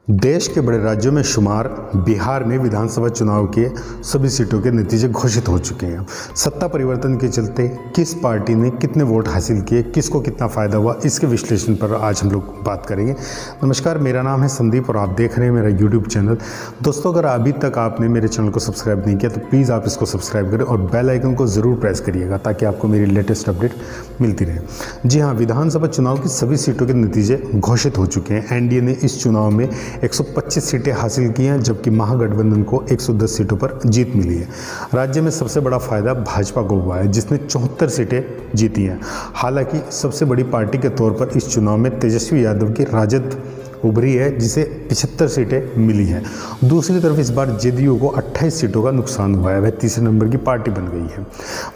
देश के बड़े राज्यों में शुमार बिहार में विधानसभा चुनाव के सभी सीटों के नतीजे घोषित हो चुके हैं। सत्ता परिवर्तन के चलते किस पार्टी ने कितने वोट हासिल किए, किसको कितना फ़ायदा हुआ, इसके विश्लेषण पर आज हम लोग बात करेंगे। नमस्कार, मेरा नाम है संदीप और आप देख रहे हैं मेरा यूट्यूब चैनल। दोस्तों, अगर अभी तक आपने मेरे चैनल को सब्सक्राइब नहीं किया तो प्लीज़ आप इसको सब्सक्राइब करें और बेल आइकन को ज़रूर प्रेस करिएगा ताकि आपको मेरी लेटेस्ट अपडेट मिलती रहे। जी हाँ, विधानसभा चुनाव की सभी सीटों के नतीजे घोषित हो चुके हैं। एनडीए ने इस चुनाव में 125 सीटें हासिल की हैं, जबकि महागठबंधन को 110 सीटों पर जीत मिली है। राज्य में सबसे बड़ा फायदा भाजपा को हुआ है, जिसने 74 सीटें जीती हैं। हालांकि सबसे बड़ी पार्टी के तौर पर इस चुनाव में तेजस्वी यादव की राजद उभरी है, जिसे 75 सीटें मिली हैं। दूसरी तरफ इस बार जेडीयू को 28 सीटों का नुकसान हुआ है, वह तीसरे नंबर की पार्टी बन गई है।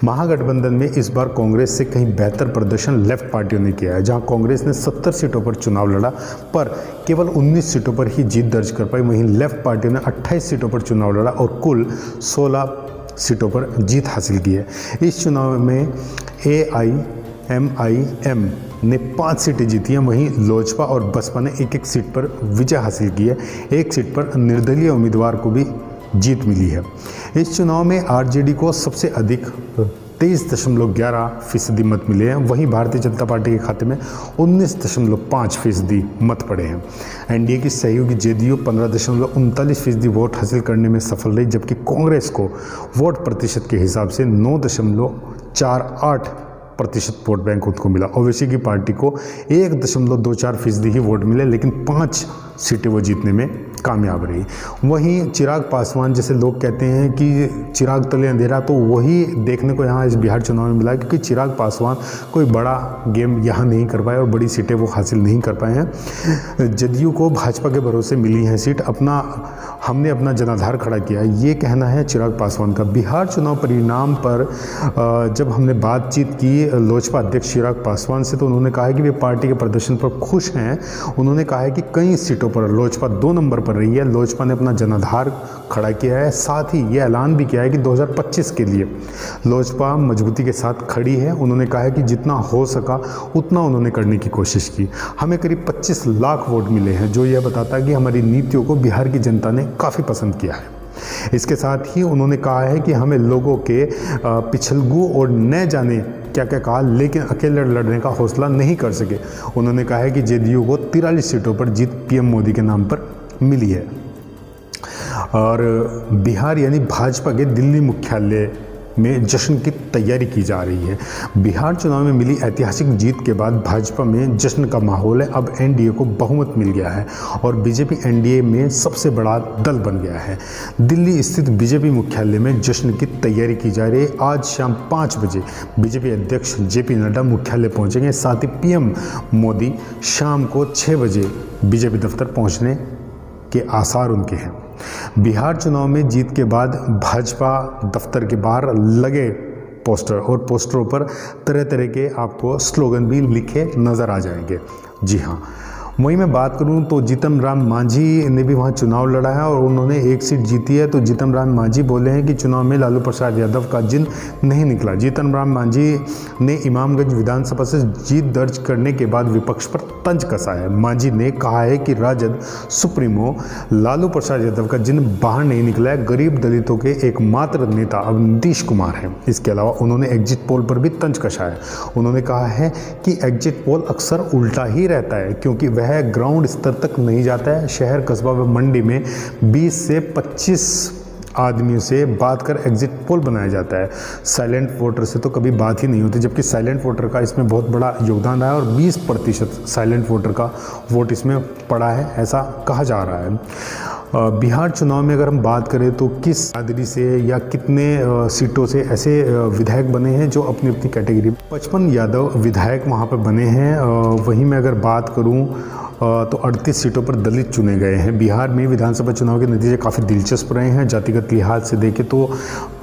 महागठबंधन में इस बार कांग्रेस से कहीं बेहतर प्रदर्शन लेफ्ट पार्टियों ने किया है। जहां कांग्रेस ने 70 सीटों पर चुनाव लड़ा पर केवल 19 सीटों पर ही जीत दर्ज कर पाई, वहीं लेफ्ट पार्टियों ने 28 सीटों पर चुनाव लड़ा और कुल 16 सीटों पर जीत हासिल की है। इस चुनाव में AIMIM ने 5 सीटें जीती हैं, वहीं लोजपा और बसपा ने एक सीट पर विजय हासिल की है। एक सीट पर निर्दलीय उम्मीदवार को भी जीत मिली है। इस चुनाव में आरजेडी को सबसे अधिक 23.11% मत मिले हैं, वहीं भारतीय जनता पार्टी के खाते में 19.5% मत पड़े हैं। एनडीए की सहयोगी जेडीयू 15.39% वोट हासिल करने में सफल रही, जबकि कांग्रेस को वोट प्रतिशत के हिसाब से 9.48% वोट बैंक उनको मिला। ओवैसी की पार्टी को 1.24% ही वोट मिले, लेकिन 5 सीटें वो जीतने में कामयाब रही। वहीं चिराग पासवान, जैसे लोग कहते हैं कि चिराग तले अंधेरा, तो वही देखने को यहाँ इस बिहार चुनाव में मिला, क्योंकि चिराग पासवान कोई बड़ा गेम यहाँ नहीं कर पाए और बड़ी सीटें वो हासिल नहीं कर पाए हैं। जदयू को भाजपा के भरोसे मिली है सीट, हमने अपना जनाधार खड़ा किया, ये कहना है चिराग पासवान का। बिहार चुनाव परिणाम पर जब हमने बातचीत की लोजपा अध्यक्ष चिराग पासवान से, तो उन्होंने कहा है कि वे पार्टी के प्रदर्शन पर खुश हैं। उन्होंने कहा है कि कई सीटों पर लोजपा 2 नंबर पर रही है। लोजपा ने अपना जनाधार खड़ा किया है। साथ ही ये ऐलान भी किया है कि 2025 के लिए लोजपा मजबूती के साथ खड़ी है। उन्होंने कहा है कि जितना हो सका उतना उन्होंने करने की कोशिश की। हमें करीब 25 लाख वोट मिले हैं, जो यह बताता है कि हमारी नीतियों को बिहार की जनता ने काफ़ी पसंद किया है। इसके साथ ही उन्होंने कहा है कि हमें लोगों के पिछलगू और न जाने क्या क्या कहा, लेकिन अकेले लड़ने का हौसला नहीं कर सके। उन्होंने कहा है कि जेडीयू को 43 सीटों पर जीत पीएम मोदी के नाम पर मिली है। और बिहार यानी भाजपा के दिल्ली मुख्यालय में जश्न की तैयारी की जा रही है। बिहार चुनाव में मिली ऐतिहासिक जीत के बाद भाजपा में जश्न का माहौल है। अब एनडीए को बहुमत मिल गया है और बीजेपी एनडीए में सबसे बड़ा दल बन गया है। दिल्ली स्थित बीजेपी मुख्यालय में जश्न की तैयारी की जा रही है। आज शाम 5 बजे बीजेपी अध्यक्ष जेपी नड्डा मुख्यालय पहुंचेंगे। साथ ही पीएम मोदी शाम को 6 बजे बीजेपी दफ्तर पहुंचने के आसार उनके हैं। बिहार चुनाव में जीत के बाद भाजपा दफ्तर के बाहर लगे पोस्टर और पोस्टरों पर तरह तरह के आपको स्लोगन भी लिखे नज़र आ जाएंगे। जी हाँ, वहीं मैं बात करूं तो जीतन राम मांझी ने भी वहां चुनाव लड़ा है और उन्होंने एक सीट जीती है। तो जीतन राम मांझी बोले हैं कि चुनाव में लालू प्रसाद यादव का जिन नहीं निकला। जीतन राम मांझी ने इमामगंज विधानसभा से जीत दर्ज करने के बाद विपक्ष पर तंज कसा है। मांझी ने कहा है कि राजद सुप्रीमो लालू प्रसाद यादव का जिन बाहर नहीं निकला है। गरीब दलितों के एकमात्र नेता अब नीतीश कुमार हैं। इसके अलावा उन्होंने एग्जिट पोल पर भी तंज कसा है। उन्होंने कहा है कि एग्जिट पोल अक्सर उल्टा ही रहता है, क्योंकि वह ग्राउंड स्तर तक नहीं जाता है। शहर, कस्बा व मंडी में 20 से 25 आदमियों से बात कर एग्जिट पोल बनाया जाता है। साइलेंट वोटर से तो कभी बात ही नहीं होती, जबकि साइलेंट वोटर का इसमें बहुत बड़ा योगदान रहा है और 20% साइलेंट वोटर का वोट इसमें पड़ा है, ऐसा कहा जा रहा है। बिहार चुनाव में अगर हम बात करें तो किस बिरादरी से या कितने सीटों से ऐसे विधायक बने हैं जो अपनी अपनी कैटेगरी में 55 यादव विधायक वहां पर बने हैं। वहीं मैं अगर बात करूं तो 38 सीटों पर दलित चुने गए हैं। बिहार में विधानसभा चुनाव के नतीजे काफ़ी दिलचस्प रहे हैं। जातिगत लिहाज से देखें तो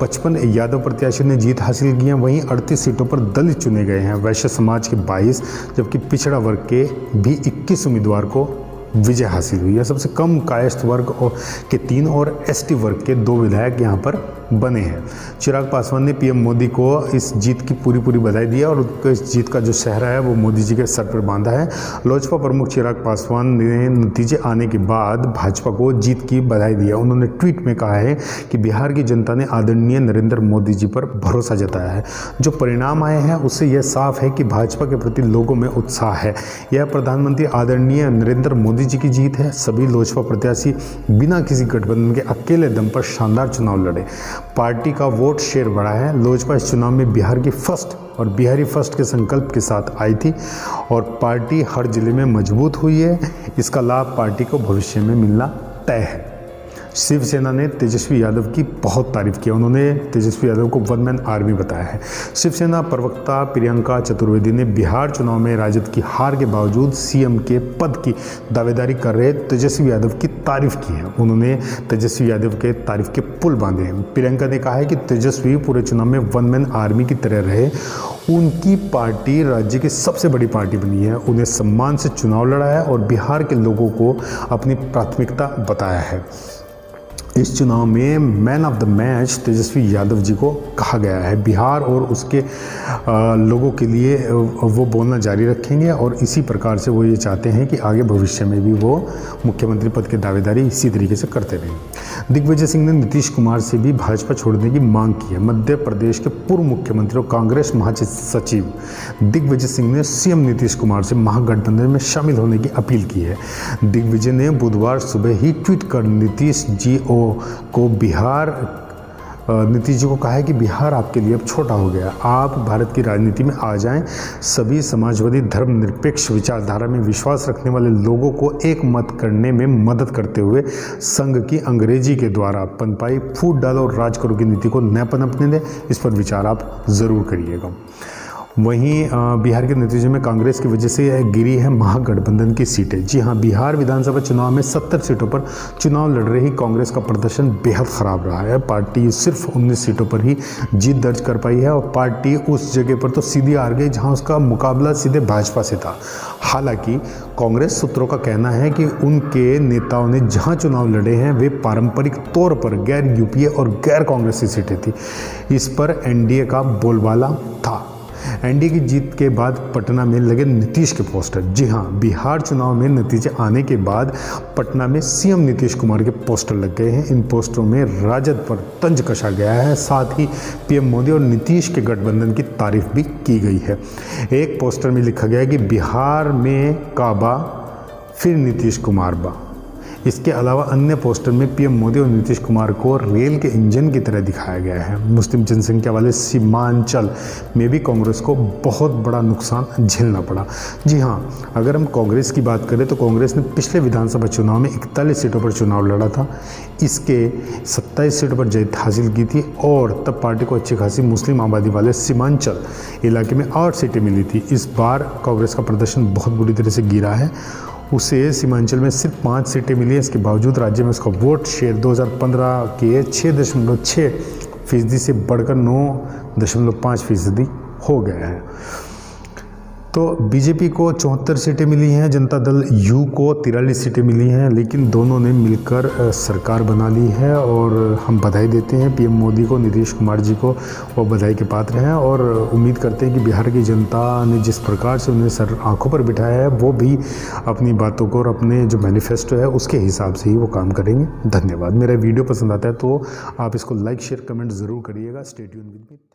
55 यादव प्रत्याशियों ने जीत हासिल की है। वहीं 38 सीटों पर दलित चुने गए हैं। वैश्य समाज के 22, जबकि पिछड़ा वर्ग के भी 21 उम्मीदवार को विजय हासिल हुई है। सबसे कम कायस्थ वर्ग के 3 और एसटी वर्ग के 2 विधायक यहाँ पर बने हैं। चिराग पासवान ने पीएम मोदी को इस जीत की पूरी बधाई दी और उनको इस जीत का जो सेहरा है वो मोदी जी के सर पर बांधा है। लोजपा प्रमुख चिराग पासवान ने नतीजे आने के बाद भाजपा को जीत की बधाई दी है। उन्होंने ट्वीट में कहा है कि बिहार की जनता ने आदरणीय नरेंद्र मोदी जी पर भरोसा जताया है। जो परिणाम आए हैं उससे यह साफ है कि भाजपा के प्रति लोगों में उत्साह है। यह प्रधानमंत्री आदरणीय नरेंद्र मोदी जी की जीत है। सभी लोजपा प्रत्याशी बिना किसी गठबंधन के अकेले दम पर शानदार चुनाव लड़े। पार्टी का वोट शेयर बढ़ा है। लोजपा इस चुनाव में बिहार की फर्स्ट और बिहारी फर्स्ट के संकल्प के साथ आई थी और पार्टी हर जिले में मजबूत हुई है। इसका लाभ पार्टी को भविष्य में मिलना तय है। शिवसेना ने तेजस्वी यादव की बहुत तारीफ की। उन्होंने तेजस्वी यादव को वन मैन आर्मी बताया है। शिवसेना प्रवक्ता प्रियंका चतुर्वेदी ने बिहार चुनाव में राजद की हार के बावजूद सीएम के पद की दावेदारी कर रहे तेजस्वी यादव की तारीफ की है। उन्होंने तेजस्वी यादव के तारीफ के पुल बांधे हैं। प्रियंका ने कहा है कि तेजस्वी पूरे चुनाव में वन मैन आर्मी की तरह रहे। उनकी पार्टी राज्य की सबसे बड़ी पार्टी बनी है। उन्हें सम्मान से चुनाव लड़ा है और बिहार के लोगों को अपनी प्राथमिकता बताया है। इस चुनाव में man of the match Tejashwi Yadav ji को कहा गया है। बिहार और उसके लोगों के लिए वो बोलना जारी रखेंगे और इसी प्रकार से वो ये चाहते हैं कि आगे भविष्य में भी वो मुख्यमंत्री पद की दावेदारी इसी तरीके से करते रहें। दिग्विजय सिंह ने नीतीश कुमार से भी भाजपा छोड़ने की मांग की है। मध्य प्रदेश के पूर्व मुख्यमंत्री और कांग्रेस महासचिव दिग्विजय सिंह ने सीएम नीतीश कुमार से महागठबंधन में शामिल होने की अपील की है। दिग्विजय ने बुधवार सुबह ही ट्वीट कर नीतीश जी को कहा है कि बिहार आपके लिए अब छोटा हो गया। आप भारत की राजनीति में आ जाएं। सभी समाजवादी धर्मनिरपेक्ष विचारधारा में विश्वास रखने वाले लोगों को एक मत करने में मदद करते हुए संघ की अंग्रेजी के द्वारा पनपाई फूट डालो और राज करो की नीति को न पनपने दें। इस पर विचार आप ज़रूर करिएगा। वहीं बिहार के नतीजे में कांग्रेस की वजह से गिरी है महागठबंधन की सीटें। जी हां, बिहार विधानसभा चुनाव में 70 सीटों पर चुनाव लड़ रही कांग्रेस का प्रदर्शन बेहद ख़राब रहा है। पार्टी सिर्फ 19 सीटों पर ही जीत दर्ज कर पाई है और पार्टी उस जगह पर तो सीधी हार गई जहां उसका मुकाबला सीधे भाजपा से था। हालांकि कांग्रेस सूत्रों का कहना है कि उनके नेताओं ने जहां चुनाव लड़े हैं वे पारंपरिक तौर पर गैर यूपीए और गैर कांग्रेसी सीटें थी। इस पर एनडीए का बोलबाला था। एनडीए की जीत के बाद पटना में लगे नीतीश के पोस्टर। जी हां, बिहार चुनाव में नतीजे आने के बाद पटना में सीएम नीतीश कुमार के पोस्टर लग गए हैं। इन पोस्टरों में राजद पर तंज कसा गया है। साथ ही पीएम मोदी और नीतीश के गठबंधन की तारीफ भी की गई है। एक पोस्टर में लिखा गया है कि बिहार में काबा फिर नीतीश कुमार बा। इसके अलावा अन्य पोस्टर में पीएम मोदी और नीतीश कुमार को रेल के इंजन की तरह दिखाया गया है। मुस्लिम जनसंख्या वाले सीमांचल में भी कांग्रेस को बहुत बड़ा नुकसान झेलना पड़ा। जी हां, अगर हम कांग्रेस की बात करें तो कांग्रेस ने पिछले विधानसभा चुनाव में 41 सीटों पर चुनाव लड़ा था। इसके 27 सीटों पर जीत हासिल की थी और तब पार्टी को अच्छी खासी मुस्लिम आबादी वाले सीमांचल इलाके में 8 सीटें मिली थी। इस बार कांग्रेस का प्रदर्शन बहुत बुरी तरह से गिरा है। उसे सीमांचल में सिर्फ 5 सीटें मिली हैं। इसके बावजूद राज्य में उसका वोट शेयर 2015 के 6.6% से बढ़कर 9.5% हो गया है। तो बीजेपी को 74 सीटें मिली हैं, जनता दल यू को 43 सीटें मिली हैं, लेकिन दोनों ने मिलकर सरकार बना ली है और हम बधाई देते हैं पीएम मोदी को, नीतीश कुमार जी को। वो बधाई के पात्र हैं और उम्मीद करते हैं कि बिहार की जनता ने जिस प्रकार से उन्हें सर आंखों पर बिठाया है वो भी अपनी बातों को और अपने जो मैनिफेस्टो है उसके हिसाब से ही वो काम करेंगे। धन्यवाद। मेरा वीडियो पसंद आता है तो आप इसको लाइक शेयर कमेंट ज़रूर करिएगा। Stay tuned with me.